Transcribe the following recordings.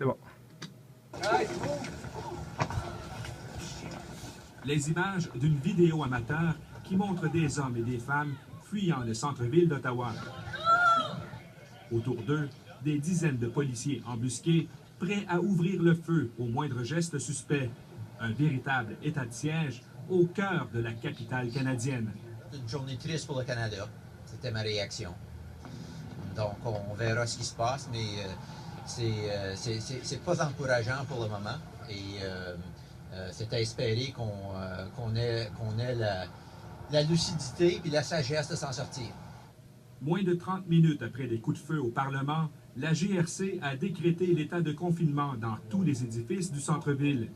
C'est bon. Les images d'une vidéo amateur qui montre des hommes et des femmes fuyant le centre-ville d'Ottawa. Autour d'eux, des dizaines de policiers embusqués, prêts à ouvrir le feu au moindre geste suspect. Un véritable état de siège au cœur de la capitale canadienne. Une journée triste pour le Canada. C'était ma réaction. Donc, on verra ce qui se passe, mais c'est pas encourageant pour le moment. Et c'est à espérer qu'on ait la lucidité et la sagesse de s'en sortir. Moins de 30 minutes après des coups de feu au Parlement, la GRC a décrété l'état de confinement dans tous les édifices du centre-ville.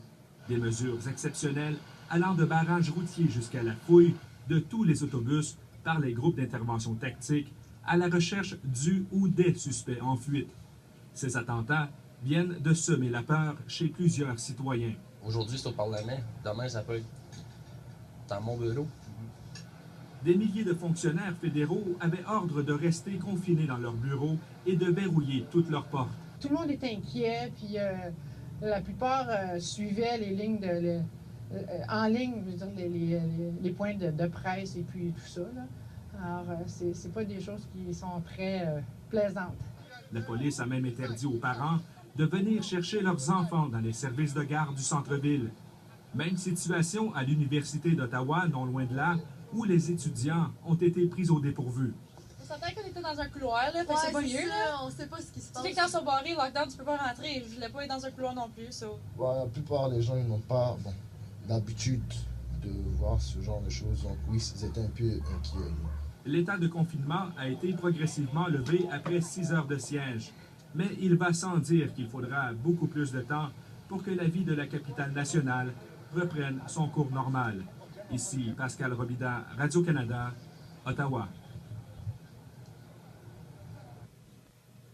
Des mesures exceptionnelles allant de barrages routiers jusqu'à la fouille de tous les autobus par les groupes d'intervention tactique à la recherche du ou des suspects en fuite. Ces attentats viennent de semer la peur chez plusieurs citoyens. Aujourd'hui, c'est au Parlement. Demain, ça peut être dans mon bureau. Des milliers de fonctionnaires fédéraux avaient ordre de rester confinés dans leurs bureaux et de verrouiller toutes leurs portes. Tout le monde était inquiet, puis la plupart suivaient les lignes en ligne, je veux dire, les points de presse et puis tout ça, là. Alors, c'est pas des choses qui sont très plaisantes. La police a même interdit aux parents de venir chercher leurs enfants dans les services de garde du centre-ville. Même situation à l'Université d'Ottawa, non loin de là, où les étudiants ont été pris au dépourvu. On s'entend qu'on était dans un couloir, là, fait que c'est pas mieux, là. On sait pas ce qui se passe. Si les classes sont barrées, lockdown, tu peux pas rentrer. Je voulais pas être dans un couloir non plus, ça. La plupart des gens n'ont pas l'habitude de voir ce genre de choses, donc oui, ils étaient un peu inquiets. L'état de confinement a été progressivement levé après 6 heures de siège. Mais il va sans dire qu'il faudra beaucoup plus de temps pour que la vie de la capitale nationale reprenne son cours normal. Ici Pascal Robida, Radio-Canada, Ottawa.